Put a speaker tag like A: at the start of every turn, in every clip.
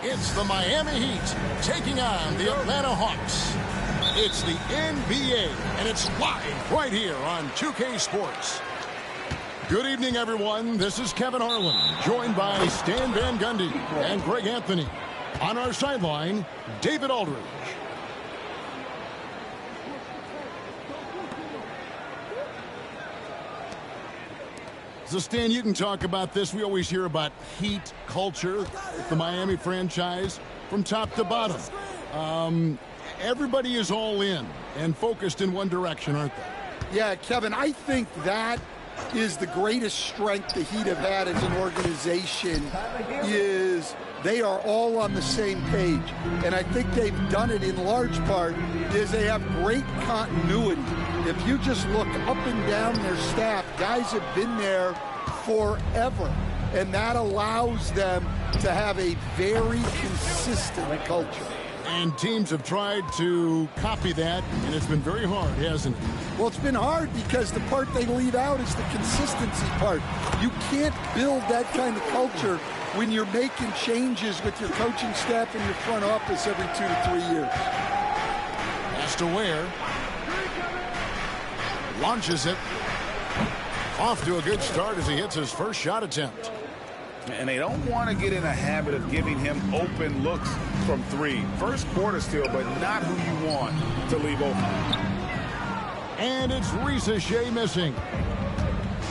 A: It's the Miami Heat taking on the Atlanta Hawks. It's the NBA, and it's live right here on 2K Sports. Good evening, everyone. This is Kevin Harlan, joined by Stan Van Gundy and Greg Anthony. On our sideline, David Aldridge. So, Stan, you can talk about this. We always hear about Heat culture with the Miami franchise from top to bottom. Everybody is all in and focused in one direction, aren't they?
B: Yeah, Kevin, I think that is the greatest strength the Heat have had as an organization is they are all on the same page. And I think they've done it in large part is they have great continuity. If you just look up and down their staff, guys have been there forever. And that allows them to have a very consistent culture.
A: And teams have tried to copy that, and it's been very hard, hasn't it?
B: Well, it's been hard because the part they leave out is the consistency part. You can't build that kind of culture when you're making changes with your coaching staff and your front office every 2 to 3 years.
A: Has to wear. Launches it. Off to a good start as he hits his first shot attempt.
C: And they don't want to get in a habit of giving him open looks from three. First quarter still, but not who you want to leave open.
A: And it's Risa Shea missing.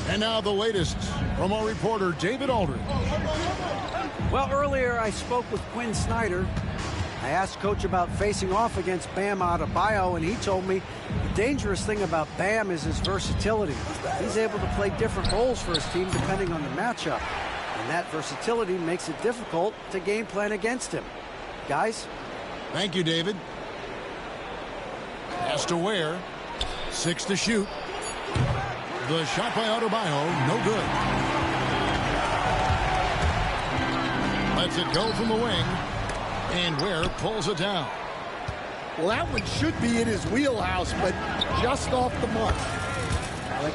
A: And now the latest from our reporter, David Aldridge.
D: Well, earlier I spoke with Quinn Snyder. I asked Coach about facing off against Bam Adebayo, and he told me the dangerous thing about Bam is his versatility. He's able to play different roles for his team depending on the matchup. And that versatility makes it difficult to game plan against him. Guys?
A: Thank you, David. Has to wear. 6 to shoot. The shot by Adebayo, no good. Lets it go from the wing. And Ware pulls it down.
B: Well, that one should be in his wheelhouse, but just off the mark.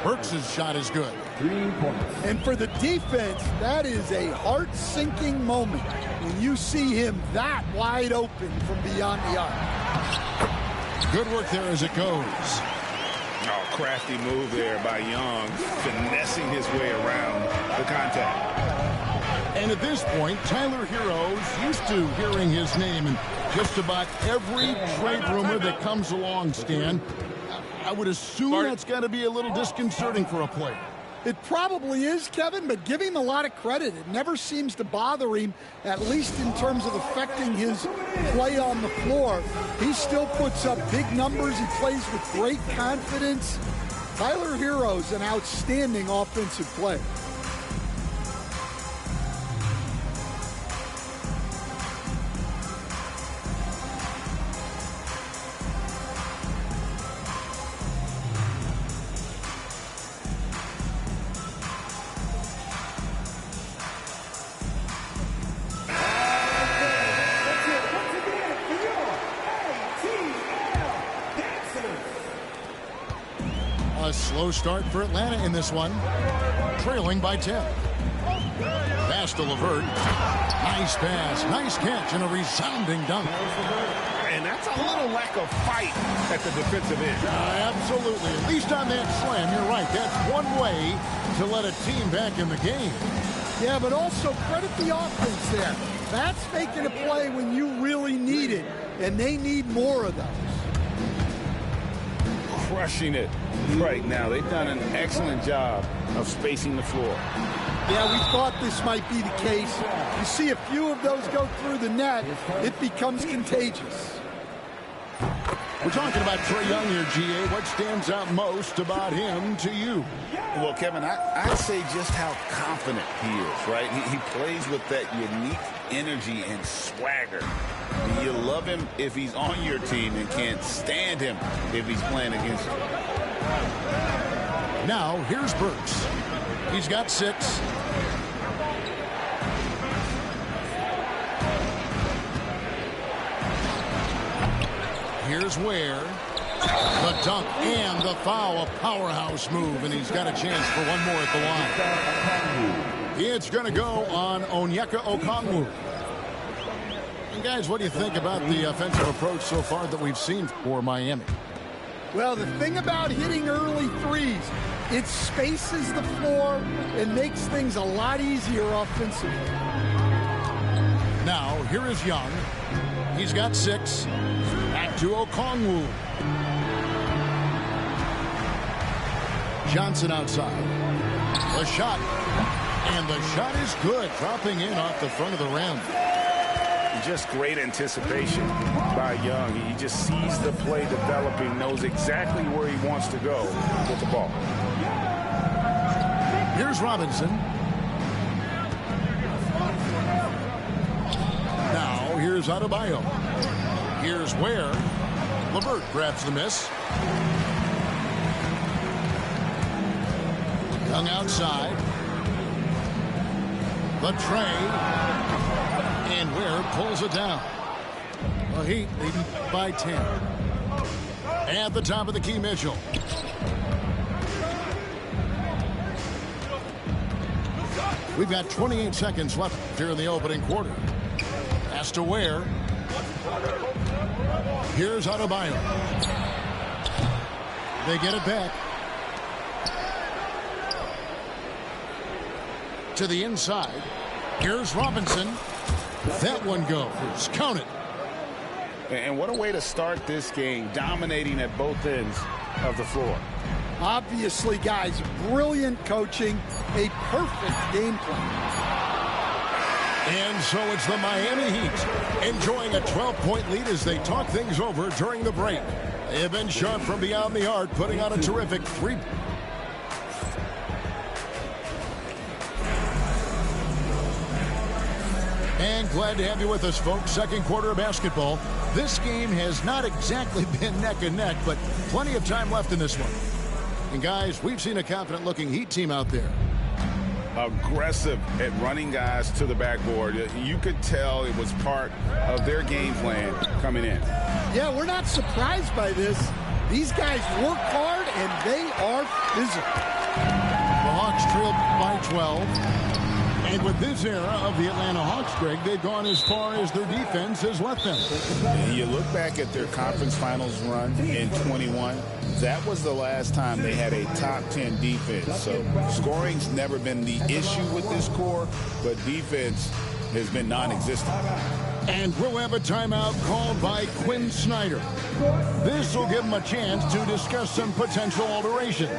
A: Burks' shot is good.
E: 3 points.
B: And for the defense, that is a heart-sinking moment when you see him that wide open from beyond the arc.
A: Good work there as it goes.
C: Oh, crafty move there by Young, finessing his way around the contact.
A: And at this point, Tyler Herro's used to hearing his name in just about every trade rumor that comes along, Stan. I would assume that's got to be a little disconcerting for a player.
B: It probably is, Kevin, but give him a lot of credit. It never seems to bother him, at least in terms of affecting his play on the floor. He still puts up big numbers. He plays with great confidence. Tyler Herro's an outstanding offensive player.
A: A slow start for Atlanta in this one. Trailing by 10. Pass to LeVert. Nice pass, nice catch, and a resounding dunk.
C: And that's a little lack of fight at the defensive end.
A: Absolutely. At least on that slam, you're right. That's one way to let a team back in the game.
B: Yeah, but also credit the offense there. That's making a play when you really need it, and they need more of those.
C: Crushing it right now. They've done an excellent job of spacing the floor.
B: Yeah, we thought this might be the case. You see a few of those go through the net, it becomes contagious.
A: We're talking about Trae Young here, GA. What stands out most about him to you?
C: Well, Kevin, I'd say just how confident he is, right? He plays with that unique energy and swagger. You love him if he's on your team and can't stand him if he's playing against you.
A: Now, here's Burks. He's got 6. Here's Ware. The dunk and the foul, a powerhouse move, and he's got a chance for one more at the line. It's going to go on Onyeka Okongwu. And guys, what do you think about the offensive approach so far that we've seen for Miami?
B: Well, the thing about hitting early threes, it spaces the floor and makes things a lot easier offensively.
A: Now, here is Young. He's got 6. Back to Okongwu. Johnson outside. The shot. And the shot is good. Dropping in off the front of the rim.
E: Just great anticipation by Young. He just sees the play developing, knows exactly where he wants to go with the ball.
A: Here's Robinson. Now, here's Adebayo. Here's Ware. LeVert grabs the miss. Young outside. The tray. And Ware pulls it down. The Heat leading by 10. At the top of the key, Mitchell. We've got 28 seconds left here in the opening quarter. Pass to Ware. Here's Adebayo. They get it back. To the inside. Here's Robinson. That one goes. Count it.
E: And what a way to start this game, dominating at both ends of the floor.
B: Obviously, guys, brilliant coaching, a perfect game plan.
A: And so it's the Miami Heat enjoying a 12-point lead as they talk things over during the break. They have been sharp from beyond the arc, putting on a terrific 3. And glad to have you with us, folks. Second quarter of basketball. This game has not exactly been neck and neck, but plenty of time left in this one. And guys, we've seen a confident-looking Heat team out there.
E: Aggressive at running guys to the backboard. You could tell it was part of their game plan coming in.
B: Yeah, we're not surprised by this. These guys work hard, and they are physical.
A: The Hawks trailed by 12. And with this era of the Atlanta Hawks, Greg, they've gone as far as their defense has let them.
E: You look back at their conference finals run in 21. That was the last time they had a top 10 defense. So scoring's never been the issue with this core, but defense has been non-existent.
A: And we'll have a timeout called by Quinn Snyder. This will give him a chance to discuss some potential alterations.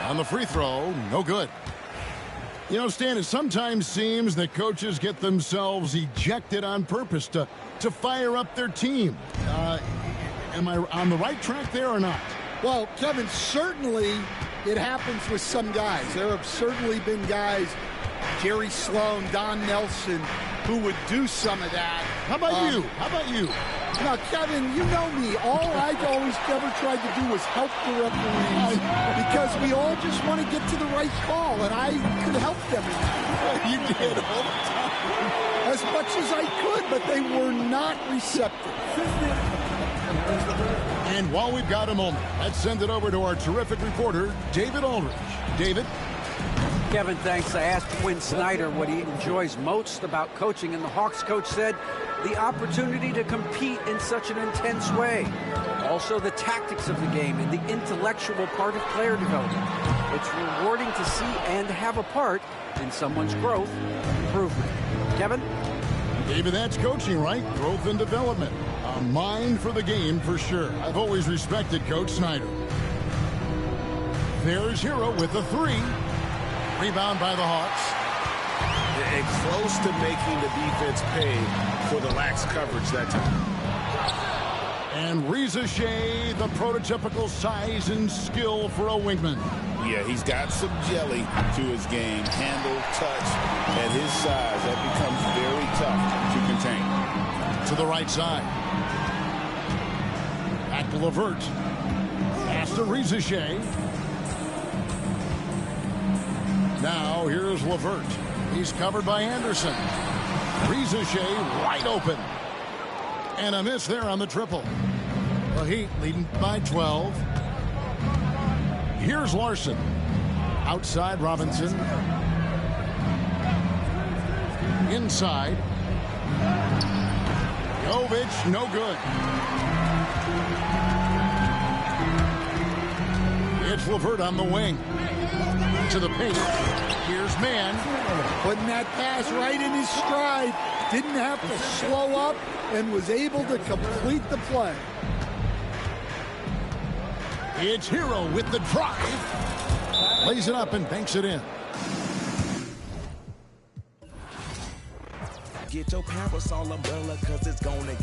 A: On the free throw, no good. You know, Stan, it sometimes seems that coaches get themselves ejected on purpose to fire up their team. Am I on the right track there or not?
B: Well, Kevin, certainly it happens with some guys. There have certainly been guys, Jerry Sloan, Don Nelson, who would do some of that.
A: How about you? How about you?
B: Now, Kevin, you know me. All I always ever tried to do was help the referees because we all just want to get to the right call, and I could help them.
A: You did all the time.
B: As much as I could, but they were not receptive.
A: And while we've got a moment, let's send it over to our terrific reporter, David Aldridge. David?
D: Kevin, thanks. I asked Quinn Snyder what he enjoys most about coaching, and the Hawks coach said the opportunity to compete in such an intense way. Also, the tactics of the game and the intellectual part of player development. It's rewarding to see and have a part in someone's growth and improvement. Kevin?
A: David, that's coaching, right? Growth and development. A mind for the game, for sure. I've always respected Coach Snyder. There's Hero with the 3. Rebound by the Hawks.
E: And close to making the defense pay for the lax coverage that time.
A: And Reza Shea, the prototypical size and skill for a wingman.
E: Yeah, he's got some jelly to his game. Handle, touch. At his size, that becomes very tough to contain.
A: to the right side. Back to LeVert. Pass to Rizachet. Now here's LeVert. He's covered by Anderson. Rizachet wide open. And a miss there on the triple. The Heat leading by 12. Here's Larson. Outside Robinson. Inside. Jovic, no good. It's LeVert on the wing. To the paint. Here's Mann.
B: Putting that pass right in his stride. Didn't have to slow up and was able to complete the play.
A: It's Hero with the drive. Lays it up and banks it in.
F: Get your parasol umbrella, cause it's gonna